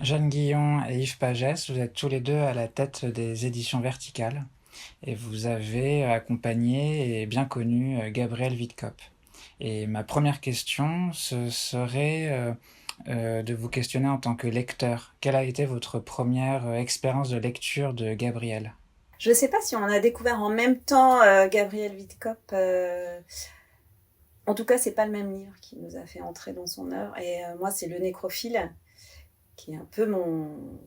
Jeanne Guillon et Yves Pagès, vous êtes tous les deux à la tête des éditions Verticales et vous avez accompagné et bien connu Gabriel Witkop. Et ma première question, ce serait de vous questionner en tant que lecteur. Quelle a été votre première expérience de lecture de Gabriel? Je ne sais pas si on a découvert en même temps Gabriel Witkop. En tout cas, c'est pas le même livre qui nous a fait entrer dans son œuvre. Et moi, c'est Le Nécrophile, qui est un peu mon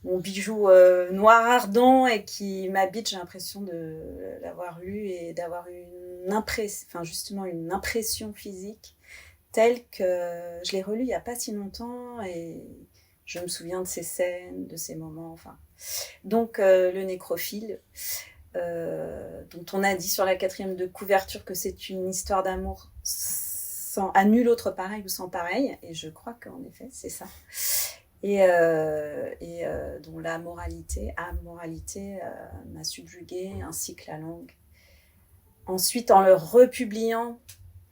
bijou noir ardent et qui m'habite. J'ai l'impression de l'avoir lu et d'avoir eu justement une impression physique telle que je l'ai relu il y a pas si longtemps et je me souviens de ces scènes, de ces moments. Enfin, donc Le Nécrophile, dont on a dit sur la 4e de couverture que c'est une histoire d'amour à nul autre pareil ou sans pareil, et je crois qu'en effet c'est ça. Et dont la amoralité m'a subjuguée, ainsi que la langue. Ensuite, en le republiant,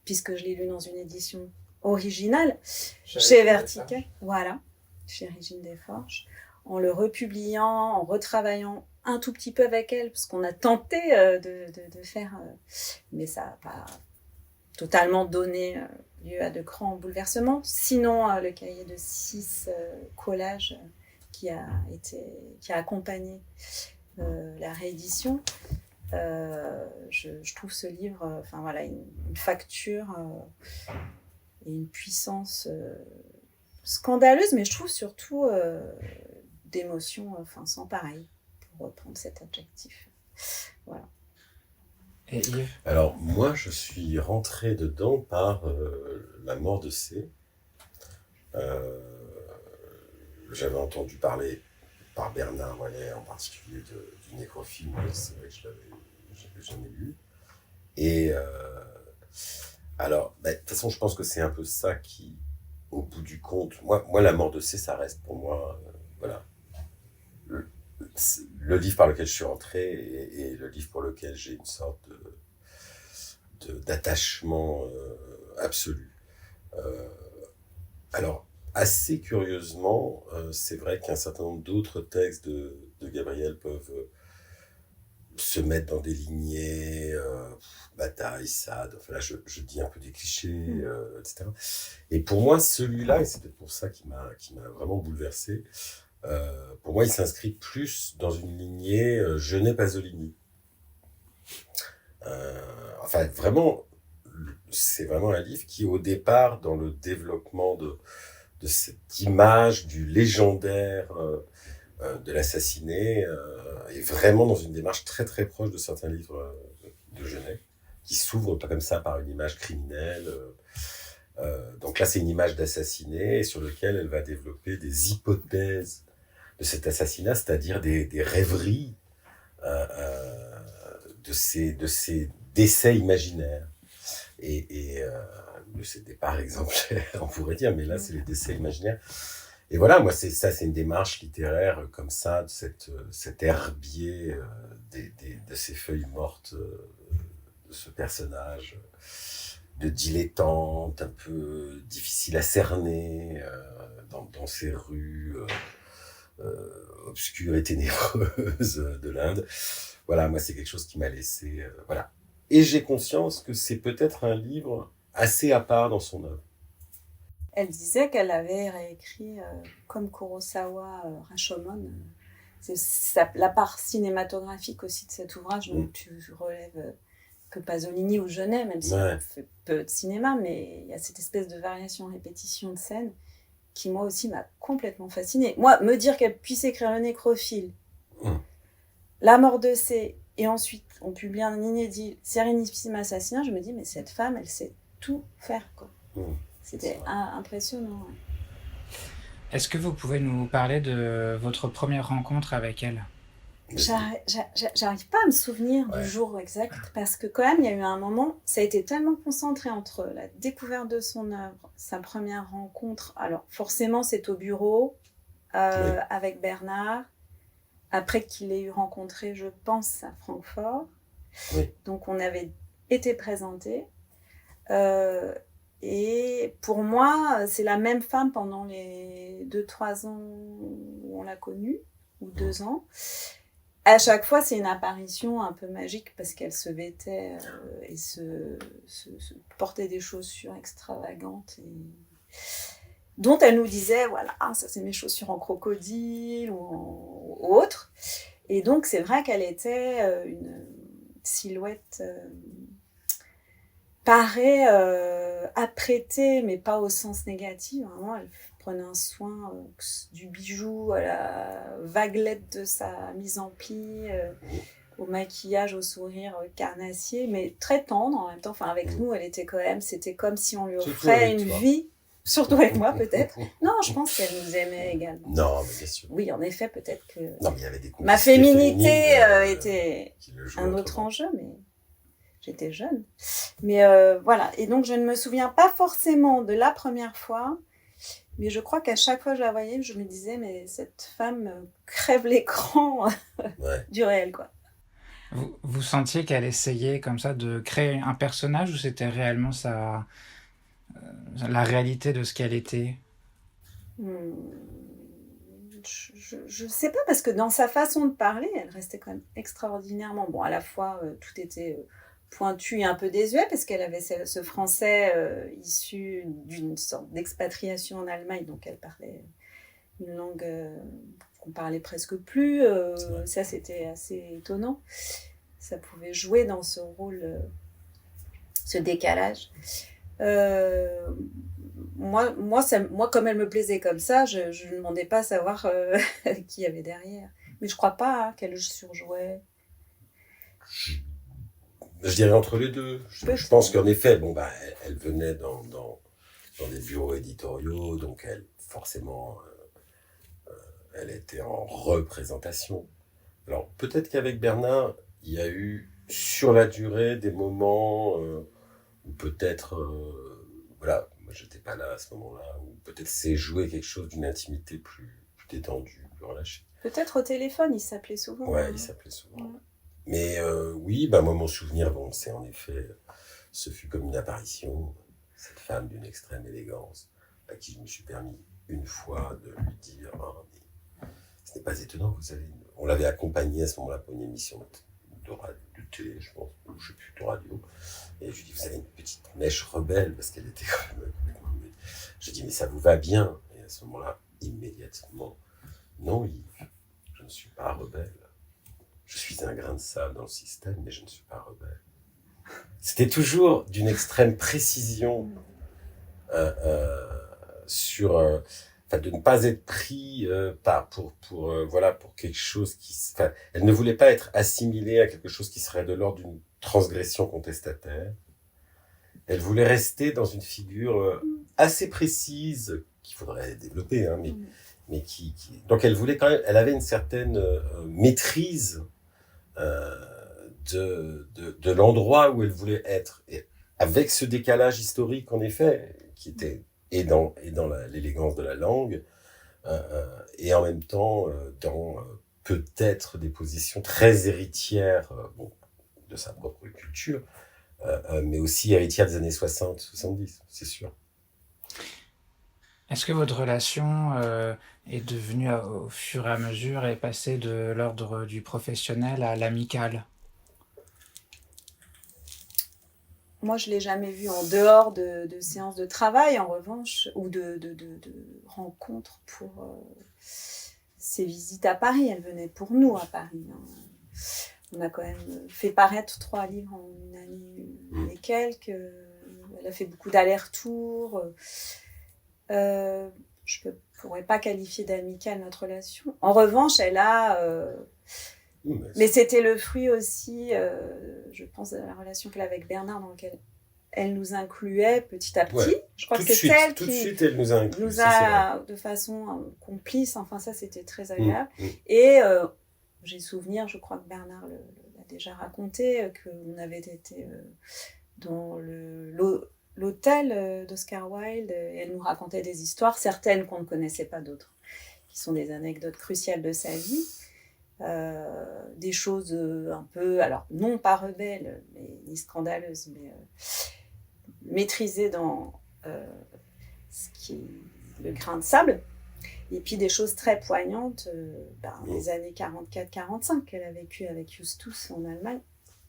puisque je l'ai lu dans une édition originale, chez Vertical, voilà, chez Régine Desforges, en le republiant, en retravaillant un tout petit peu avec elle, parce qu'on a tenté de faire, mais ça n'a pas totalement donné lieu à de grands bouleversements. Sinon, le cahier de 6 collages qui a accompagné la réédition. Je trouve ce livre, une facture et une puissance scandaleuse, mais je trouve surtout d'émotion, sans pareil, pour reprendre cet adjectif. Voilà. Et Yves? Alors, moi, je suis rentré dedans par La mort de C. Euh, J'avais entendu parler par Bernard Wallet en particulier du Nécrophile, mais c'est vrai que je l'avais jamais lu. Et alors, de toute façon, je pense que c'est un peu ça qui, au bout du compte, moi La mort de C, ça reste pour moi, voilà, le, le livre par lequel je suis rentré et le livre pour lequel j'ai une sorte d'attachement absolu. Euh, alors, assez curieusement, c'est vrai qu'un certain nombre d'autres textes de Gabriel peuvent se mettre dans des lignées, bataille, Sade, enfin là je dis un peu des clichés, etc. Et pour moi, celui-là, et c'est peut-être pour ça qu'il m'a vraiment bouleversé, pour moi, il s'inscrit plus dans une lignée Genet Pasolini. Enfin, vraiment, c'est vraiment un livre qui, au départ, dans le développement de cette image du légendaire de l'assassiné, est vraiment dans une démarche très très proche de certains livres de Genet, qui s'ouvrent pas comme ça par une image criminelle. Donc là, c'est une image d'assassiné sur lequel elle va développer des hypothèses de cet assassinat, c'est-à-dire des rêveries de ces décès imaginaires. Et de ces départs exemplaires, on pourrait dire, mais là, c'est les décès imaginaires. Et voilà, moi, c'est une démarche littéraire comme ça, de cet herbier de ces feuilles mortes de ce personnage, de dilettante, un peu difficile à cerner dans ces rues obscures et ténébreuses de l'Inde. Voilà, moi, c'est quelque chose qui m'a laissé... voilà. Et j'ai conscience que c'est peut-être un livre assez à part dans son œuvre. Elle disait qu'elle avait réécrit, comme Kurosawa, Rashomon. La part cinématographique aussi de cet ouvrage, donc tu relèves que Pasolini ou Genet, même si on fait peu de cinéma, mais il y a cette espèce de variation, répétition de scènes qui, moi aussi, m'a complètement fascinée. Moi, me dire qu'elle puisse écrire Le Nécrophile, La mort de C, et ensuite on publie un inédit, Sérénissime Assassinat, je me dis, mais cette femme, elle sait tout faire, quoi. C'était impressionnant. Ouais. Est-ce que vous pouvez nous parler de votre première rencontre avec elle? J'arrive pas à me souvenir du jour exact, parce que quand même, il y a eu un moment, ça a été tellement concentré entre la découverte de son œuvre, sa première rencontre. Alors, forcément, c'est au bureau, avec Bernard, après qu'il l'ait eu rencontré, je pense, à Francfort. Donc, on avait été présentés. Et pour moi, c'est la même femme pendant les 2-3 ans où on l'a connue, ou 2 ans. À chaque fois, c'est une apparition un peu magique parce qu'elle se vêtait et se portait des chaussures extravagantes dont elle nous disait, voilà, ça c'est mes chaussures en crocodile ou autre. Et donc, c'est vrai qu'elle était une silhouette parée, apprêtée, mais pas au sens négatif. Vraiment, elle prenait un soin du bijou à la vaguelette de sa mise en pli, au maquillage, au sourire carnassier, mais très tendre en même temps. Enfin, avec nous, elle était quand même, c'était comme si on lui offrait une vie. Surtout avec moi, peut-être. Non, je pense qu'elle nous aimait également. Non, mais bien sûr. Oui, en effet, peut-être que non, mais il y avait des ma féminité était un autre enjeu, mais j'étais jeune. Mais voilà. Et donc, je ne me souviens pas forcément de la première fois, mais je crois qu'à chaque fois que je la voyais, je me disais, mais cette femme crève l'écran du réel, quoi. Vous sentiez qu'elle essayait comme ça de créer un personnage ou c'était réellement la réalité de ce qu'elle était? Je sais pas, parce que dans sa façon de parler, elle restait quand même extraordinairement... Bon, à la fois, tout était pointu et un peu désuet, parce qu'elle avait ce français issu d'une sorte d'expatriation en Allemagne, donc elle parlait une langue qu'on parlait presque plus. Ça, c'était assez étonnant. Ça pouvait jouer dans ce rôle, ce décalage. Moi, comme elle me plaisait comme ça, je ne demandais pas à savoir qui y avait derrière. Mais je crois pas qu'elle surjouait. Je dirais entre les deux. Je pense qu'en effet, elle venait dans des bureaux éditoriaux, donc elle, forcément, elle était en représentation. Alors, peut-être qu'avec Bernard, il y a eu, sur la durée, des moments où peut-être, moi j'étais pas là à ce moment-là, où peut-être c'est jouer quelque chose d'une intimité plus détendue, plus relâchée. Peut-être au téléphone, il s'appelait souvent. Ouais, il s'appelait souvent. Ouais. Mais oui, moi mon souvenir, c'est en effet, ce fut comme une apparition, cette femme d'une extrême élégance, à qui je me suis permis une fois de lui dire, mais ce n'est pas étonnant, vous savez, on l'avait accompagnée à ce moment-là pour une émission de télé, je pense, ou je sais plus, de radio, et je lui dis, vous avez une petite mèche rebelle, parce qu'elle était quand même complètement... Je dis, mais ça vous va bien? Et à ce moment-là, immédiatement, non Yves, je ne suis pas rebelle. Je suis un grain de sable dans le système, mais je ne suis pas rebelle. C'était toujours d'une extrême précision sur... de ne pas être pris pour quelque chose qui... elle ne voulait pas être assimilée à quelque chose qui serait de l'ordre d'une transgression contestataire. Elle voulait rester dans une figure assez précise, qu'il faudrait développer, mais qui... Donc elle voulait quand même... Elle avait une certaine maîtrise de l'endroit où elle voulait être. Et avec ce décalage historique, en effet, qui était et dans l'élégance de la langue, et en même temps dans peut-être des positions très héritières de sa propre culture, mais aussi héritières des années 60-70, c'est sûr. Est-ce que votre relation est devenue, au fur et à mesure, est passée de l'ordre du professionnel à l'amical? Moi, je ne l'ai jamais vue en dehors de séances de travail, en revanche, ou de rencontres pour ses visites à Paris. Elle venait pour nous à Paris. On a quand même fait paraître 3 livres en une année et quelques. Elle a fait beaucoup d'allers-retours. Je ne pourrais pas qualifier d'amicale notre relation. En revanche, elle a... mais c'était le fruit aussi, je pense, de la relation qu'elle a avec Bernard, dans laquelle elle nous incluait petit à petit. Ouais. Je crois que c'est elle qui... Tout de suite, elle nous a inclus. Nous a, de façon complice, enfin ça, c'était très agréable. Et j'ai souvenir, je crois que Bernard l'a déjà raconté, qu'on avait été dans l'hôtel d'Oscar Wilde, et elle nous racontait des histoires, certaines qu'on ne connaissait pas, d'autres qui sont des anecdotes cruciales de sa vie. Des choses un peu, alors non pas rebelles, ni scandaleuses, mais maîtrisées dans le grain de sable. Et puis des choses très poignantes, les années 44-45 qu'elle a vécu avec Justus en Allemagne.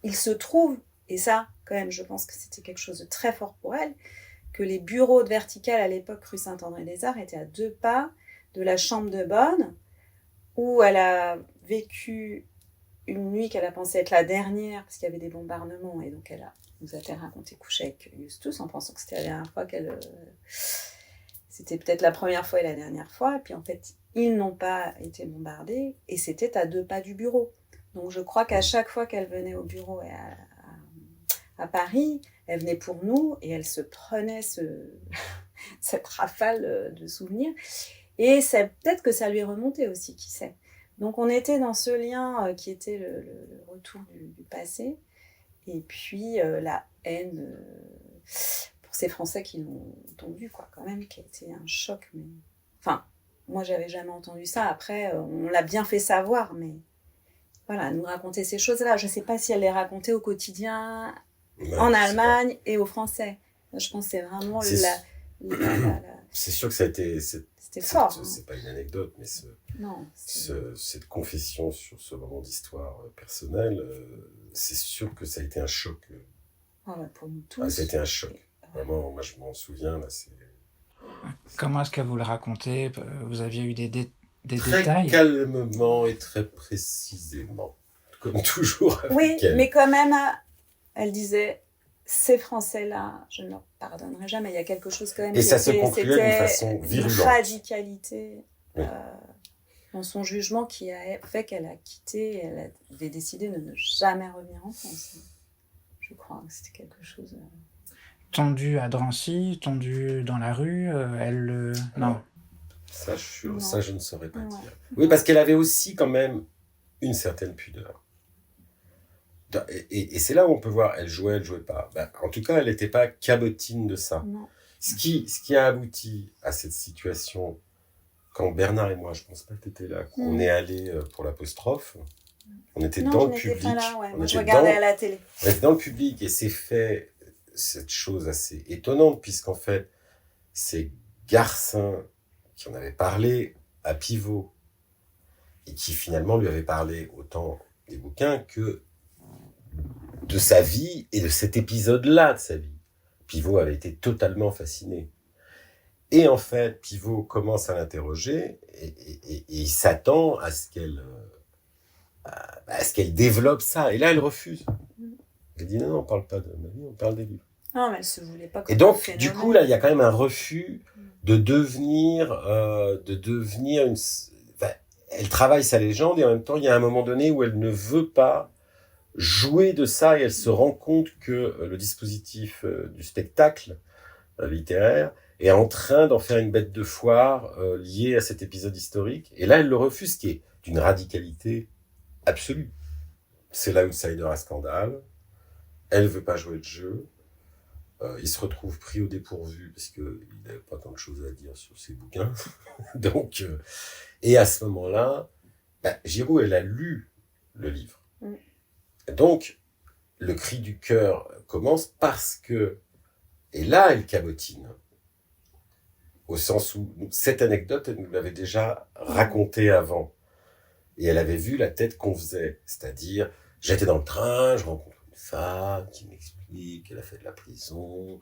Il se trouve, et ça, quand même, je pense que c'était quelque chose de très fort pour elle, que les bureaux de Verticale à l'époque, rue Saint-André-des-Arts, étaient à 2 pas de la chambre de bonne, où elle a vécu une nuit qu'elle a pensé être la dernière, parce qu'il y avait des bombardements, et donc elle nous a-t-elle raconté coucher avec Justus, en pensant que c'était la dernière fois qu'elle... C'était peut-être la première fois et la dernière fois, et puis en fait, ils n'ont pas été bombardés, et c'était à 2 pas du bureau. Donc je crois qu'à chaque fois qu'elle venait au bureau à Paris, elle venait pour nous, et elle se prenait cette rafale de souvenirs. Et c'est peut-être que ça lui remontait aussi, qui sait. Donc on était dans ce lien qui était le retour du passé, et puis la haine... pour ces Français qui l'ont entendu, quoi, quand même, qui a été un choc. Mais... Enfin, moi, j'avais jamais entendu ça. Après, on l'a bien fait savoir, mais voilà, nous raconter ces choses-là. Je sais pas si elle les racontait au quotidien, en Allemagne et aux Français. Je pense que c'est vraiment C'est sûr que ça a été... C'était fort. C'est pas une anecdote, mais cette confession sur ce moment d'histoire personnelle, c'est sûr que ça a été un choc. Pour nous tous. Ça a été un choc. Vraiment, moi je m'en souviens, là, c'est... Comment est-ce qu'elle vous le racontait? Vous aviez eu des très détails? Très calmement et très précisément, comme toujours avec elle. Mais quand même, elle disait, ces Français-là, je ne leur pardonnerai jamais. Il y a quelque chose quand même... Et ça se concluait d'une façon virulente. Une radicalité dans son jugement qui a fait qu'elle a quitté, elle avait décidé de ne jamais revenir en France. Je crois que c'était quelque chose... Tondue à Drancy, tondue dans la rue, non. Ça, je ne saurais pas dire. Oui, parce qu'elle avait aussi quand même une certaine pudeur. Et c'est là où on peut voir, elle jouait pas. En tout cas, elle n'était pas cabotine de ça. Non. Ce qui a abouti à cette situation, quand Bernard et moi, je ne pense pas que tu étais là, on est allés pour l'apostrophe, on était dans le public. Pas là, ouais. Moi, je regardais à la télé. On était dans le public et c'est fait cette chose assez étonnante, puisqu'en fait, c'est Garcin qui en avait parlé à Pivot, et qui finalement lui avait parlé autant des bouquins que de sa vie et de cet épisode-là de sa vie. Pivot avait été totalement fasciné. Et en fait, Pivot commence à l'interroger et il s'attend à ce qu'elle développe ça. Et là, elle refuse. Elle dit non, on ne parle pas de ma vie, on parle des livres. Non, mais elle ne se voulait pas. Et donc, du coup, là, il y a quand même un refus de devenir une... Enfin, elle travaille sa légende et en même temps, il y a un moment donné où elle ne veut pas jouer de ça et elle se rend compte que le dispositif du spectacle littéraire est en train d'en faire une bête de foire liée à cet épisode historique. Et là, elle le refuse, qui est d'une radicalité absolue. C'est l'outsider à scandale. Elle veut pas jouer le jeu. Il se retrouve pris au dépourvu parce qu'il n'avait pas tant de choses à dire sur ses bouquins. Donc, et à ce moment-là, Giroud, elle a lu le livre. Donc, le cri du cœur commence parce que, et là, elle cabotine. Au sens où, cette anecdote, elle nous l'avait déjà racontée avant. Et elle avait vu la tête qu'on faisait. C'est-à-dire, j'étais dans le train, je rencontre une femme qui m'explique qu'elle a fait de la prison,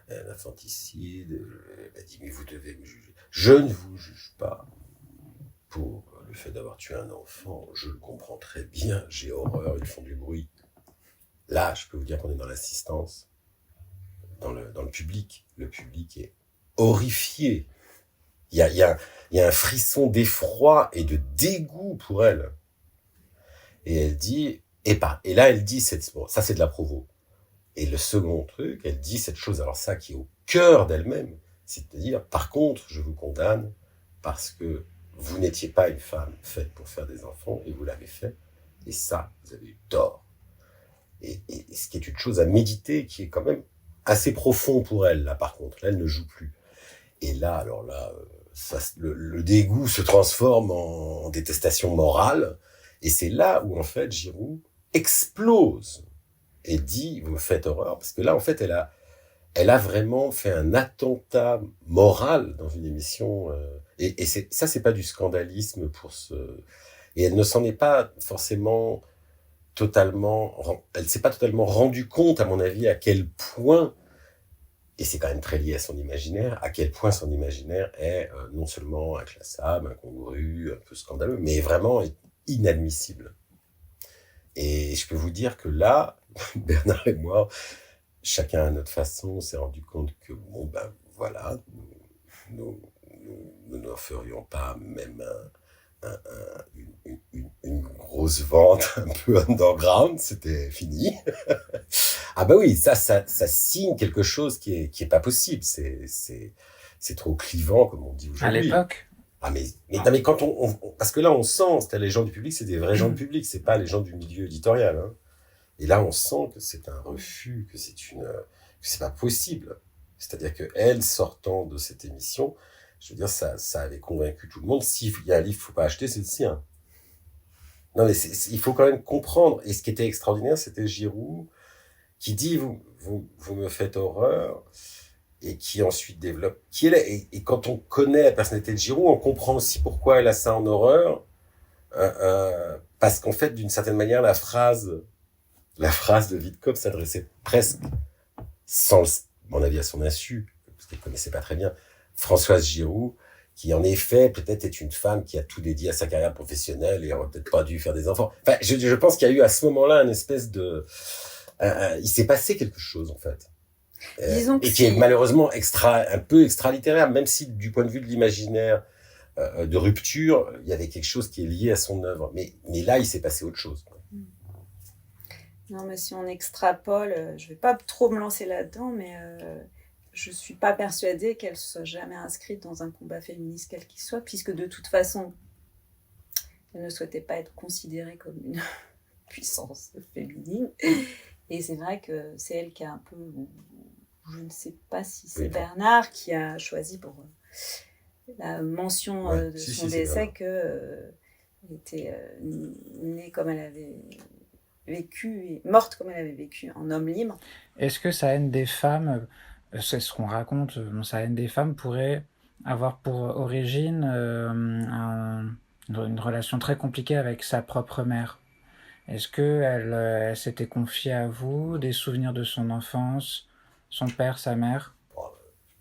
un infanticide. Elle m'a dit, mais vous devez me juger. Je ne vous juge pas pour le fait d'avoir tué un enfant. Je le comprends très bien, j'ai horreur, ils font du bruit. Là, je peux vous dire qu'on est dans l'assistance, dans le public. Le public est horrifié. Il y a un frisson d'effroi et de dégoût pour elle. Et elle dit, et là, elle dit, ça c'est de la provo. Et le second truc, elle dit cette chose, alors ça qui est au cœur d'elle-même, c'est-à-dire, par contre, je vous condamne parce que vous n'étiez pas une femme faite pour faire des enfants et vous l'avez fait. Et ça, vous avez eu tort. Et ce qui est une chose à méditer, qui est quand même assez profond pour elle, là, par contre. Là, elle ne joue plus. Et là, alors là, le dégoût se transforme en détestation morale. Et c'est là où, en fait, Giroud explose et dit, vous me faites horreur. Parce que là, en fait, elle a vraiment fait un attentat moral dans une émission. Et c'est pas du scandalisme pour ce... Et elle ne s'en est pas forcément elle s'est pas totalement rendue compte, à mon avis, à quel point, et c'est quand même très lié à son imaginaire, à quel point son imaginaire est non seulement inclassable, incongru, un peu scandaleux, mais vraiment inadmissible. Et je peux vous dire que là, Bernard et moi, chacun à notre façon, on s'est rendu compte que, bon, ben voilà, nous ne ferions pas même une grosse vente un peu underground, c'était fini. Ah bah oui, ça signe quelque chose qui est pas possible. C'est trop clivant, comme on dit aujourd'hui. À l'époque? Ah mais quand parce que là on sent, c'était les gens du public, c'est des vrais gens du public, c'est pas les gens du milieu éditorial. Hein. Et là on sent que c'est un refus, que c'est pas possible. C'est-à-dire que elle, sortant de cette émission, je veux dire, ça avait convaincu tout le monde. S'il y a un livre qu'il faut pas acheter, c'est le sien. Non mais il faut quand même comprendre. Et ce qui était extraordinaire, c'était Giroud qui dit vous me faites horreur, et qui ensuite développe qui elle est. Et quand on connaît la personnalité de Giroud, on comprend aussi pourquoi elle a ça en horreur, parce qu'en fait, d'une certaine manière, la phrase de Wittkopp s'adressait presque, sans mon avis à son insu, parce qu'elle connaissait pas très bien Françoise Giroud, qui en effet peut-être est une femme qui a tout dédié à sa carrière professionnelle et aurait peut-être pas dû faire des enfants. Enfin, je pense qu'il y a eu à ce moment-là une espèce de il s'est passé quelque chose en fait, et qui est malheureusement un peu extra-littéraire, même si du point de vue de l'imaginaire de rupture, il y avait quelque chose qui est lié à son œuvre. Mais là, il s'est passé autre chose. Non, mais si on extrapole, je vais pas trop me lancer là-dedans, mais je suis pas persuadée qu'elle se soit jamais inscrite dans un combat féministe quel qu'il soit, puisque de toute façon, elle ne souhaitait pas être considérée comme une puissance féminine. Et c'est vrai que c'est elle qui a un peu... Je ne sais pas si c'est Bernard qui a choisi pour la mention de son décès qu'elle était née comme elle avait vécu et morte comme elle avait vécu en homme libre. Est-ce que sa haine des femmes, c'est ce qu'on raconte, sa haine des femmes pourrait avoir pour origine une relation très compliquée avec sa propre mère? Est-ce qu'elle s'était confiée à vous, des souvenirs de son enfance, son père, sa mère?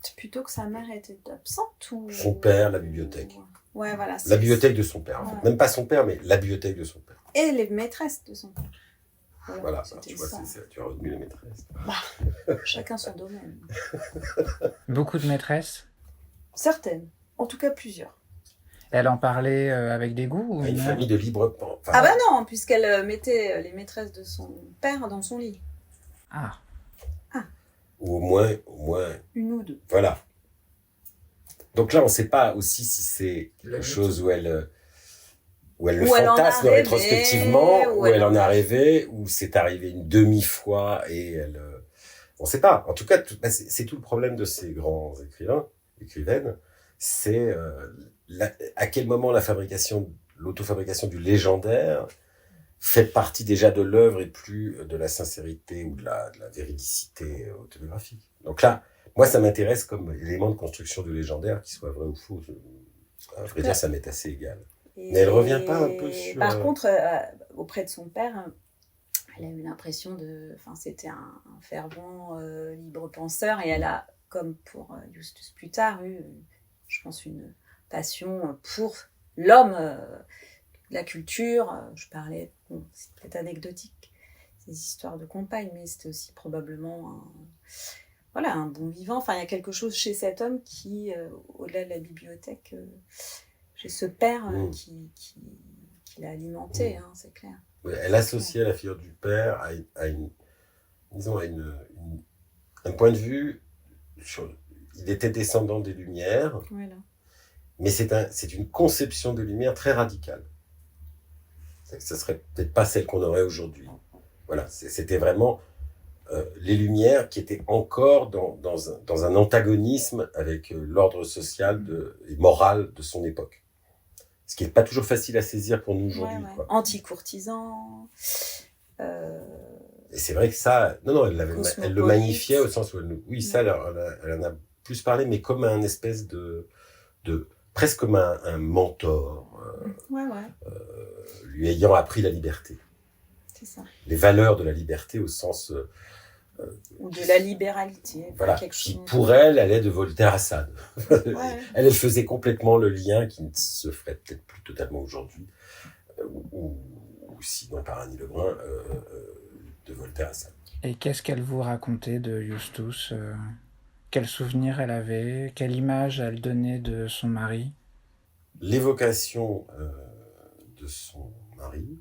C'est plutôt que sa mère était absente ou... Son père, la bibliothèque. Ouais, voilà. La bibliothèque de son père. En fait. Même pas son père, mais la bibliothèque de son père. Et les maîtresses de son père. Voilà, tu vois, tu as retenu les maîtresses. Chacun son domaine. Beaucoup de maîtresses? Certaines. En tout cas, plusieurs. Elle en parlait avec dégoût ou une famille de libres... Enfin, ah bah non, puisqu'elle mettait les maîtresses de son père dans son lit. Ah. Ou au moins... Une ou deux. Voilà. Donc là, on ne sait pas aussi si c'est quelque chose où elle le fantasme rétrospectivement, où elle en a rêvé, ou c'est arrivé une demi-fois et elle... On ne sait pas. En tout cas, c'est tout le problème de ces grands écrivaines, c'est à quel moment l'autofabrication du légendaire fait partie déjà de l'œuvre et plus de la sincérité ou de la véridicité autobiographique. Donc là, moi, ça m'intéresse comme élément de construction du légendaire, qu'il soit vrai ou faux. À vrai dire, ça m'est assez égal. Mais elle revient pas un peu sur... Par contre, auprès de son père, elle a eu l'impression de... Enfin, c'était un fervent libre penseur, et elle a, comme pour Justus plus tard, eu, je pense, une passion pour l'homme, la culture. Je parlais, bon, c'est peut-être anecdotique, ces histoires de compagne, mais c'était aussi probablement un bon vivant. Enfin, il y a quelque chose chez cet homme qui, au-delà de la bibliothèque, chez ce père qui l'a alimenté, c'est clair. Elle associait la figure du père à un point de vue. Il était descendant des Lumières, voilà. Mais c'est une conception des Lumières très radicale. Ça serait peut-être pas celle qu'on aurait aujourd'hui. Voilà, c'était vraiment les Lumières qui étaient encore dans un antagonisme avec l'ordre social et moral de son époque. Ce qui n'est pas toujours facile à saisir pour nous aujourd'hui. Anti-courtisan, Et c'est vrai que ça, non, elle le Cosmopolite. magnifiait au sens où oui, ça, elle en a plus parlé, mais comme un espèce presque comme un mentor, Ouais. lui ayant appris la liberté. C'est ça. Les valeurs de la liberté au sens... Ou de la libéralité. Voilà, quelque qui chose. pour elle allait de Voltaire à Sade. Ouais. Elle faisait complètement le lien qui ne se ferait peut-être plus totalement aujourd'hui, ou sinon par Annie Lebrun, de Voltaire à Sade. Et qu'est-ce qu'elle vous racontait de Justus quels souvenirs elle avait? Quelle image elle donnait de son mari? L'évocation de son mari,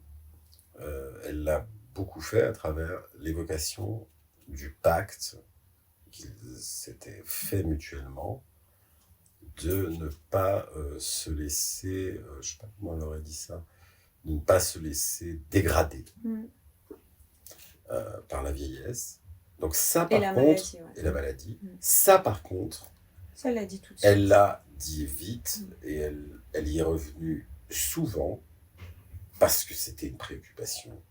elle l'a beaucoup fait à travers l'évocation du pacte qu'ils s'étaient fait mutuellement de ne pas se laisser, je ne sais pas comment elle aurait dit ça, de ne pas se laisser dégrader par la vieillesse. Donc ça, par contre, maladie, et la maladie, ça, par contre, ça, elle l'a dit tout de suite. Elle l'a dit vite et elle y est revenue souvent parce que c'était une préoccupation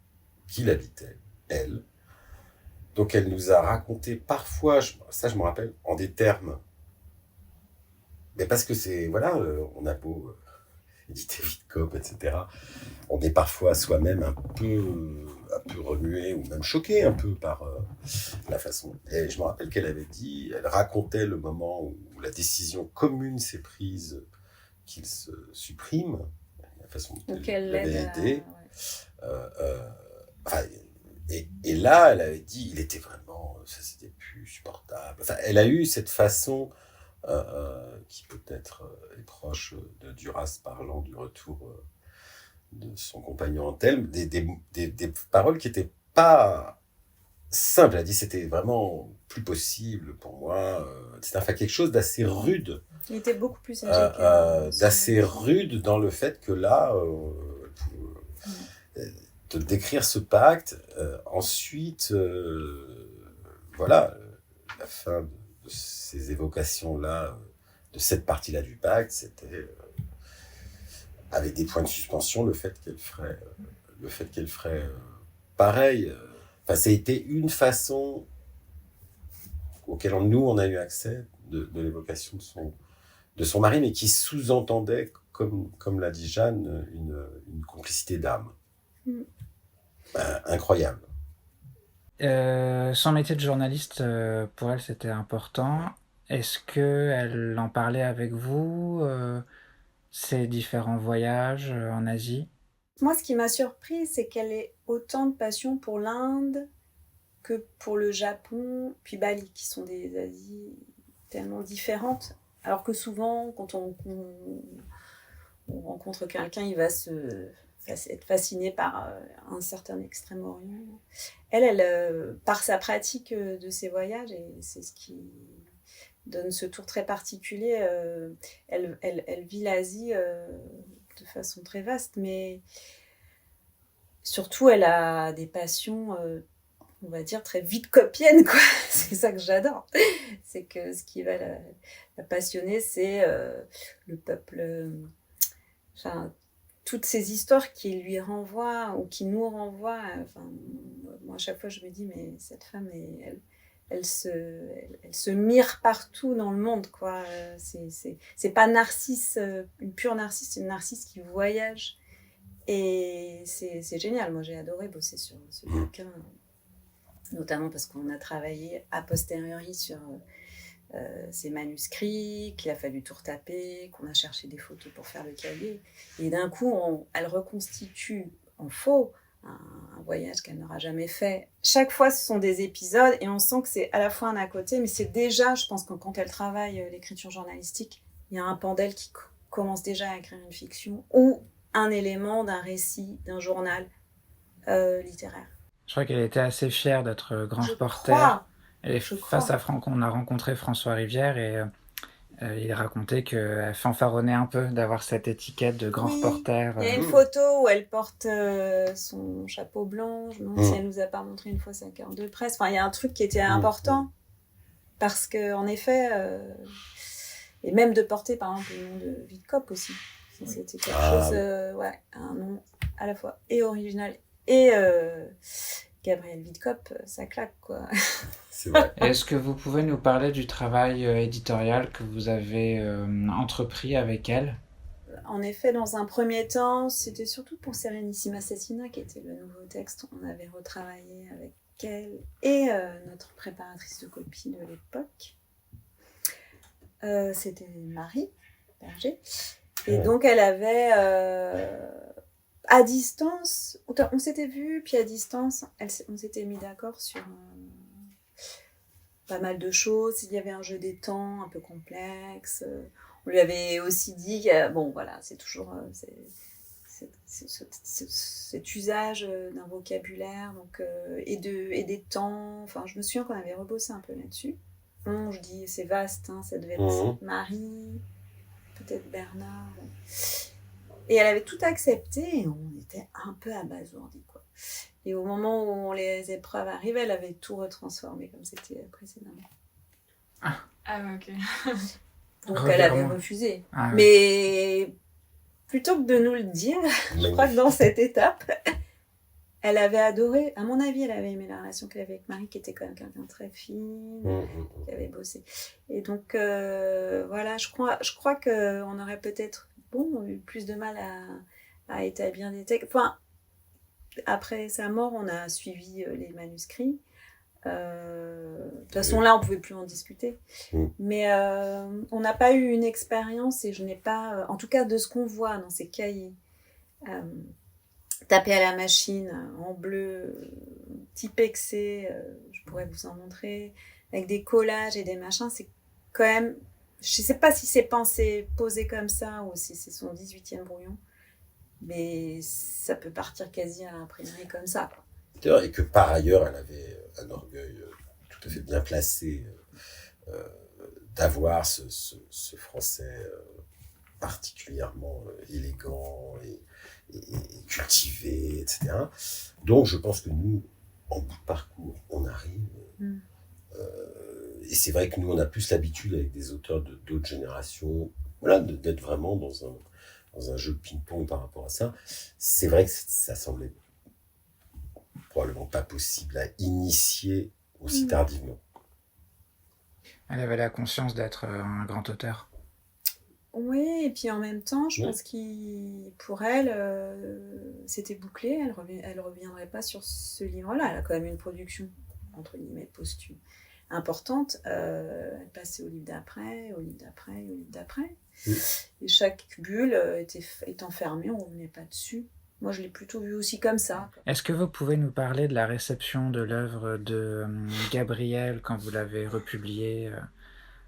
qui l'habitait, elle. Donc elle nous a raconté parfois, ça je me rappelle, en des termes. Mais parce que c'est, voilà, on a beau éditer Vidcop, etc. On est parfois soi-même un peu remué ou même choqué un peu par la façon. Et je me rappelle qu'elle avait dit, elle racontait le moment où la décision commune s'est prise qu'il se supprime, la façon dont elle l'avait aidé. Et là, elle avait dit, il était vraiment, ça c'était plus supportable. Enfin, elle a eu cette façon qui peut-être est proche de Duras parlant du retour de son compagnon Anthelme, des paroles qui n'étaient pas simples. Elle a dit c'était vraiment plus possible pour moi. C'était enfin quelque chose d'assez rude. Il était beaucoup plus âgé d'assez rude dans le fait que là, de décrire ce pacte, ensuite, voilà, la fin de ces évocations-là, de cette partie-là du pacte, c'était avec des points de suspension le fait qu'elle ferait pareil. Enfin, ça a été une façon auquel nous on a eu accès de l'évocation de son mari, mais qui sous-entendait, comme l'a dit Jeanne, une complicité d'âme. Incroyable. Son métier de journaliste, pour elle, c'était important. Est-ce qu'elle en parlait avec vous, ses différents voyages en Asie? Moi, ce qui m'a surpris, c'est qu'elle ait autant de passion pour l'Inde que pour le Japon, puis Bali, qui sont des Asies tellement différentes. Alors que souvent, quand on rencontre quelqu'un, il va être fasciné par un certain Extrême-Orient. Elle, par sa pratique de ses voyages, et c'est ce qui donne ce tour très particulier, elle vit l'Asie de façon très vaste, mais surtout elle a des passions, on va dire, très vidcopiennes, quoi. C'est ça que j'adore. C'est que ce qui va la passionner, c'est le peuple, enfin, toutes ces histoires qui lui renvoient ou qui nous renvoient. Enfin, moi, à chaque fois, je me dis, mais cette femme, elle se mire partout dans le monde, quoi. C'est pas Narcisse, une pure Narcisse, c'est une Narcisse qui voyage. Et c'est génial. Moi, j'ai adoré bosser sur ce bouquin, notamment parce qu'on a travaillé a posteriori sur ces manuscrits, qu'il a fallu tout retaper, qu'on a cherché des photos pour faire le cahier. Et d'un coup, elle reconstitue en faux un voyage qu'elle n'aura jamais fait. Chaque fois, ce sont des épisodes et on sent que c'est à la fois un à côté, mais c'est déjà, je pense que quand elle travaille l'écriture journalistique, il y a un pan d'elle qui commence déjà à écrire une fiction ou un élément d'un récit, d'un journal littéraire. Je crois qu'elle était assez fière d'être grand reporter. Et face à Franck, on a rencontré François Rivière et il racontait qu'elle fanfaronnait un peu d'avoir cette étiquette de grand reporter. Il y a une photo où elle porte son chapeau blanc. Je me demande si elle nous a pas montré une fois sa carte de presse. Enfin, il y a un truc qui était important parce qu'en effet, et même de porter par exemple le nom de Vidcop aussi. C'était quelque chose, un nom à la fois et original et Gabriel Witkop, ça claque, quoi. C'est vrai. Est-ce que vous pouvez nous parler du travail éditorial que vous avez entrepris avec elle? En effet, dans un premier temps, c'était surtout pour Serenissime Assassina, qui était le nouveau texte. On avait retravaillé avec elle et notre préparatrice de copie de l'époque. C'était Marie Berger. Et donc, elle avait, à distance, on s'était vu, puis à distance, on s'était mis d'accord sur pas mal de choses. Il y avait un jeu des temps un peu complexe. On lui avait aussi dit que, bon, voilà, c'est toujours cet usage d'un vocabulaire donc, et des temps. Enfin, je me souviens qu'on avait rebossé un peu là-dessus. Je dis, c'est vaste, hein, ça devait être Marie, peut-être Bernard. Et elle avait tout accepté et on était un peu abasourdis, quoi. Et au moment où les épreuves arrivaient, elle avait tout retransformé comme c'était précédemment. Ah ouais, ok. Donc elle avait refusé. Ah, mais plutôt que de nous le dire, je crois que dans cette étape, elle avait adoré, à mon avis, elle avait aimé la relation qu'elle avait avec Marie, qui était quand même quelqu'un de très fine, qui avait bossé. Et donc, voilà, je crois qu'on aurait peut-être eu plus de mal à établir des textes. Enfin, après sa mort, on a suivi les manuscrits. De toute façon, là, on ne pouvait plus en discuter. Mais on n'a pas eu une expérience, et je n'ai pas, en tout cas de ce qu'on voit dans ces cahiers, tapé à la machine, en bleu, typé que c'est, je pourrais vous en montrer, avec des collages et des machins, c'est quand même, je ne sais pas si c'est pensé, posé comme ça, ou si c'est son 18e brouillon, mais ça peut partir quasi à l'imprimerie comme ça, quoi. Et que par ailleurs, elle avait un orgueil tout à fait bien placé d'avoir ce français particulièrement élégant et cultivé, etc. Donc je pense que nous, en bout de parcours, on arrive. Et c'est vrai que nous, on a plus l'habitude avec des auteurs d'autres générations, voilà, d'être vraiment dans un jeu de ping-pong par rapport à ça. C'est vrai que ça semblait probablement pas possible à initier aussi tardivement. Elle avait la conscience d'être un grand auteur. Oui, et puis en même temps, je pense pour elle, c'était bouclé. Elle reviendrait pas sur ce livre-là. Elle a quand même une production, entre guillemets, posthume importante. Elle passait au livre d'après, au livre d'après, au livre d'après. Et chaque bulle étant fermée, on ne revenait pas dessus. Moi, je l'ai plutôt vu aussi comme ça. Est-ce que vous pouvez nous parler de la réception de l'œuvre de Gabriel quand vous l'avez republiée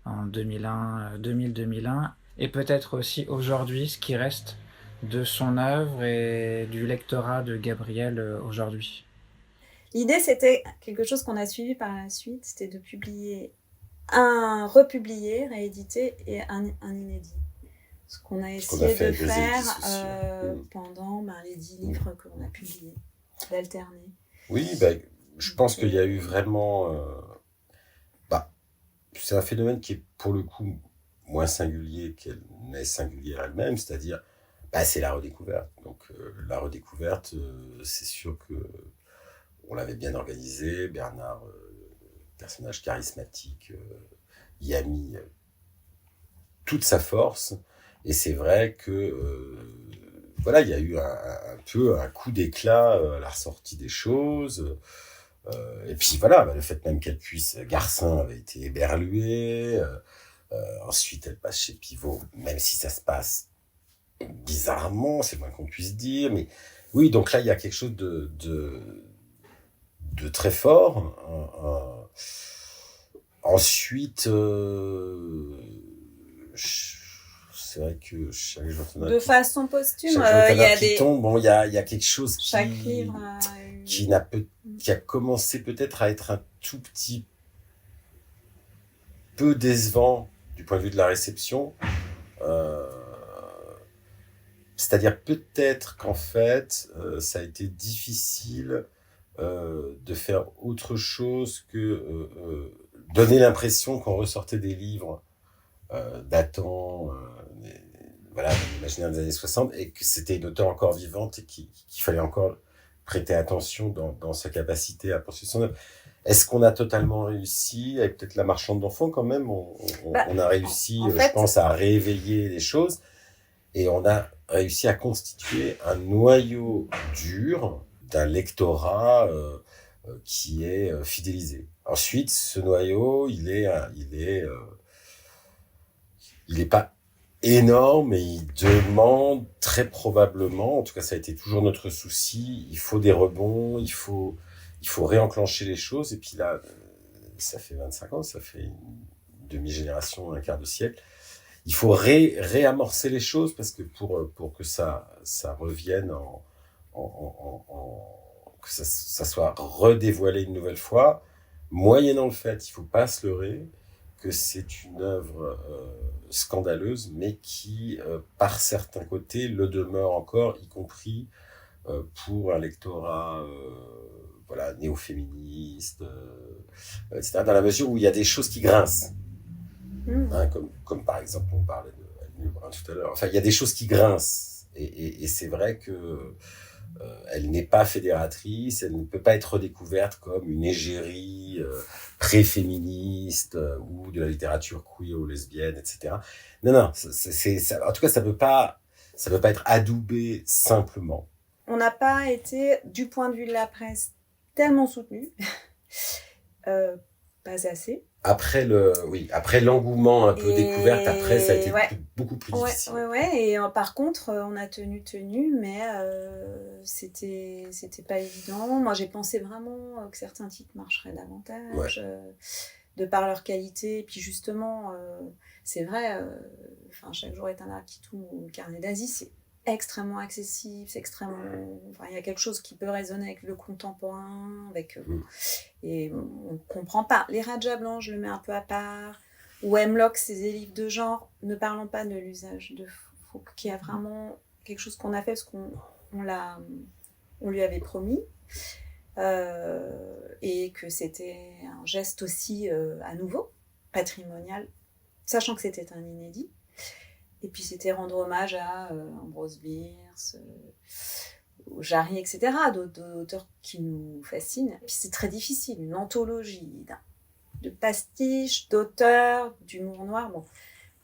en 2001, et peut-être aussi aujourd'hui ce qui reste de son œuvre et du lectorat de Gabriel aujourd'hui? L'idée, c'était quelque chose qu'on a suivi par la suite, c'était de republier, rééditer et un inédit. Ce qu'on a essayé de faire pendant les 10 livres que l'on a publiés, d'alterner. Oui, je pense qu'il y a eu vraiment... c'est un phénomène qui est pour le coup moins singulier qu'elle n'est singulière elle-même, c'est-à-dire c'est la redécouverte. Donc la redécouverte, c'est sûr que on l'avait bien organisé. Bernard, personnage charismatique, y a mis toute sa force. Et c'est vrai que voilà, il y a eu un peu un coup d'éclat à la ressortie des choses. Et puis voilà, le fait même qu'elle puisse... Garcin avait été éberlué. Ensuite, elle passe chez Pivot, même si ça se passe bizarrement, c'est le moins qu'on puisse dire. Mais oui, donc là, il y a quelque chose de très fort. Ensuite, c'est vrai que chaque jour de façon posthume, il y a des tombe. Bon, il y a quelque chose chaque livre qui a commencé peut-être à être un tout petit peu décevant du point de vue de la réception. C'est-à-dire peut-être qu'en fait, ça a été difficile de faire autre chose que donner l'impression qu'on ressortait des livres datant de l'imaginaire des années 60 et que c'était une auteure encore vivante et qu'il fallait encore prêter attention dans sa capacité à poursuivre son œuvre. Est-ce qu'on a totalement réussi avec peut-être La Marchande d'enfants quand même on a réussi, en fait, je pense, à réveiller les choses et on a réussi à constituer un noyau dur d'un lectorat qui est fidélisé. Ensuite, ce noyau, il est pas énorme et il demande très probablement, en tout cas ça a été toujours notre souci, il faut des rebonds, il faut réenclencher les choses. Et puis là, ça fait 25 ans, ça fait une demi-génération, un quart de siècle. Il faut réamorcer les choses parce que pour que ça revienne que ça soit redévoilé une nouvelle fois, moyennant le fait, il faut pas se leurrer, que c'est une œuvre scandaleuse, mais qui, par certains côtés, le demeure encore, y compris pour un lectorat néo-féministe, etc., dans la mesure où il y a des choses qui grincent. Hein, comme par exemple, on parlait de Aline Lebrun tout à l'heure. Enfin, il y a des choses qui grincent. Et c'est vrai que elle n'est pas fédératrice, elle ne peut pas être redécouverte comme une égérie pré-féministe ou de la littérature queer ou lesbienne, etc. Non, en tout cas, ça peut pas être adoubé simplement. On n'a pas été, du point de vue de la presse, tellement soutenu, pas assez. Après l'engouement un peu découverte, après ça a été beaucoup plus difficile. Et par contre, on a tenu, mais c'était pas évident. Moi, j'ai pensé vraiment que certains titres marcheraient davantage, de par leur qualité. Et puis justement, c'est vrai, chaque jour est un Akitu ou le Carnet d'Asie, c'est extrêmement accessible, c'est extrêmement... il y a quelque chose qui peut résonner avec le contemporain, et on ne comprend pas. Les Raja Blancs, je le mets un peu à part, ou Hemlock, c'est des livres de genre, ne parlons pas de l'usage de faux, qui a vraiment quelque chose qu'on a fait parce qu'on lui avait promis, et que c'était un geste aussi à nouveau, patrimonial, sachant que c'était un inédit. Et puis c'était rendre hommage à Ambrose Bierce, Jarry, etc., d'auteurs qui nous fascinent. Et puis c'est très difficile, une anthologie de pastiches, d'auteurs, d'humour noir. Bon,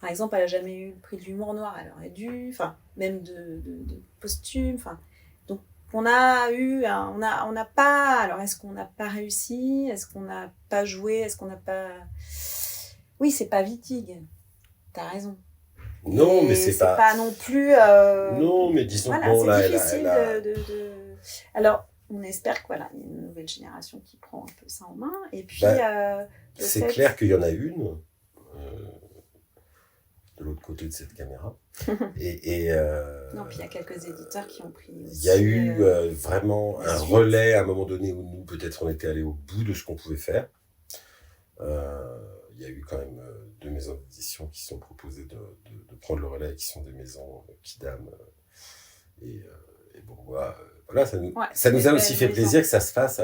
par exemple, elle n'a jamais eu le prix de l'humour noir, elle aurait dû, même de posthume. Donc on a eu, on n'a pas. Alors est-ce qu'on n'a pas réussi? Est-ce qu'on n'a pas joué? Est-ce qu'on n'a pas... Oui, c'est pas Wittig. T'as raison. Non, mais c'est pas non plus. Non, mais disons voilà, bon, c'est difficile de. Alors, on espère qu'il y a une nouvelle génération qui prend un peu ça en main. Et puis, c'est clair qu'il y en a une de l'autre côté de cette caméra. Non, puis il y a quelques éditeurs qui ont pris. Il y a eu vraiment un relais à un moment donné où nous, peut-être, on était allés au bout de ce qu'on pouvait faire. Il y a eu quand même 2 maisons d'édition qui sont proposées de prendre le relais, qui sont des maisons Kidam et Bourgois. Voilà, ça nous a aussi fait plaisir que ça se fasse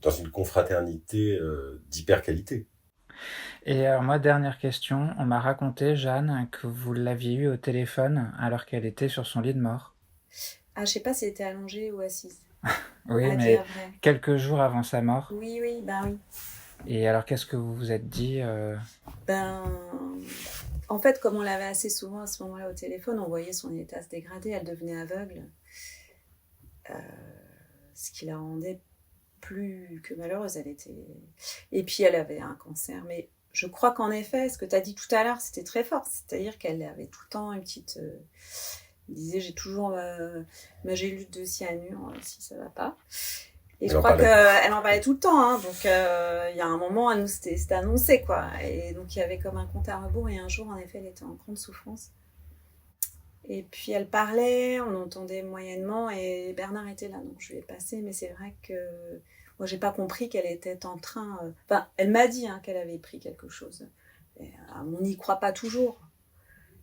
dans une confraternité d'hyper qualité. Et alors moi, dernière question, on m'a raconté, Jeanne, que vous l'aviez eue au téléphone alors qu'elle était sur son lit de mort. Ah, je sais pas si elle était allongée ou assise. Oui, mais quelques jours avant sa mort. Oui. Et alors, qu'est-ce que vous vous êtes dit En fait, comme on l'avait assez souvent à ce moment-là au téléphone, on voyait son état se dégrader, elle devenait aveugle. Ce qui la rendait plus que malheureuse. Et puis, elle avait un cancer. Mais je crois qu'en effet, ce que tu as dit tout à l'heure, c'était très fort. C'est-à-dire qu'elle avait tout le temps une petite... elle disait, j'ai toujours ma gélule de cyanure, si ça va pas. Et je crois qu'elle en parlait tout le temps, hein. Donc il y a un moment, c'était annoncé, quoi. Et donc il y avait comme un compte à rebours, et un jour, en effet, elle était en grande souffrance. Et puis elle parlait, on entendait moyennement, et Bernard était là, donc je lui ai passé, mais c'est vrai que moi, j'ai pas compris qu'elle était en train... elle m'a dit qu'elle avait pris quelque chose. Et, on n'y croit pas toujours.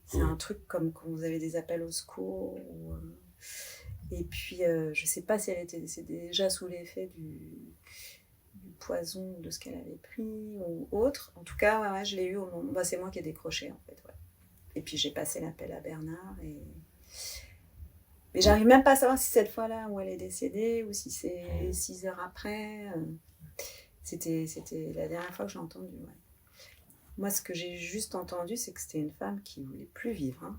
C'est un truc comme quand vous avez des appels au secours, et puis, je ne sais pas si elle était déjà sous l'effet du poison, de ce qu'elle avait pris ou autre. En tout cas, je l'ai eu au moment... c'est moi qui ai décroché, en fait. Ouais. Et puis, j'ai passé l'appel à Bernard. Mais j'arrive même pas à savoir si c'est cette fois-là où elle est décédée ou si c'est 6 heures après. C'était la dernière fois que j'ai entendu. Ouais. Moi, ce que j'ai juste entendu, c'est que c'était une femme qui voulait plus vivre. Hein.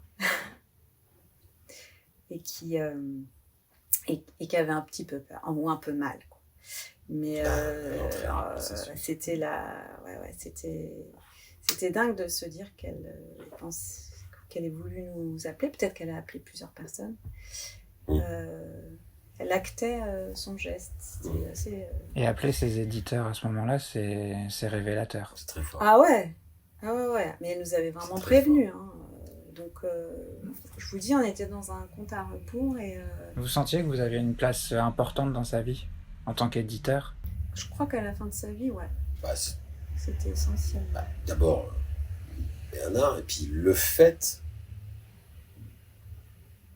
Et qui avait un petit peu peur, ou un peu mal. Quoi. Mais c'était c'était dingue de se dire qu'elle ait voulu nous appeler. Peut-être qu'elle a appelé plusieurs personnes. Elle actait son geste. C'était assez, Et appeler ses éditeurs à ce moment-là, c'est révélateur. C'est très fort. Ah ouais. Mais elle nous avait vraiment prévenus. Hein. Donc, je vous dis, on était dans un compte à rebours. Vous sentiez que vous aviez une place importante dans sa vie, en tant qu'éditeur? Je crois qu'à la fin de sa vie, ouais. Bah, c'était essentiel. Bah, d'abord, Bernard, et puis le fait...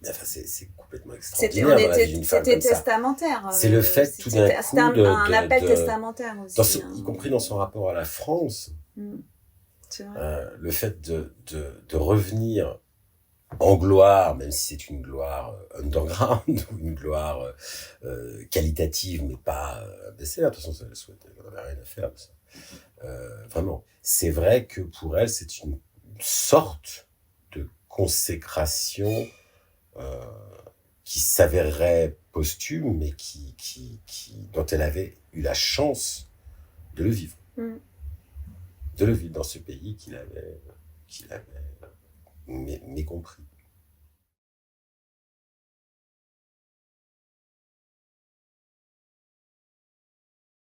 Enfin, c'est complètement extraordinaire. C'était testamentaire. C'est le fait, tout d'un coup... C'était un appel testamentaire aussi. Y compris dans son rapport à la France. C'est vrai. Le fait de revenir en gloire, même si c'est une gloire underground ou une gloire qualitative, mais pas best-seller. De toute façon, ça le souhaite, elle n'en avait rien à faire de ça. Vraiment. C'est vrai que pour elle, c'est une sorte de consécration qui s'avérerait posthume, mais dont elle avait eu la chance de le vivre. De le vivre dans ce pays qu'il avait mécompris.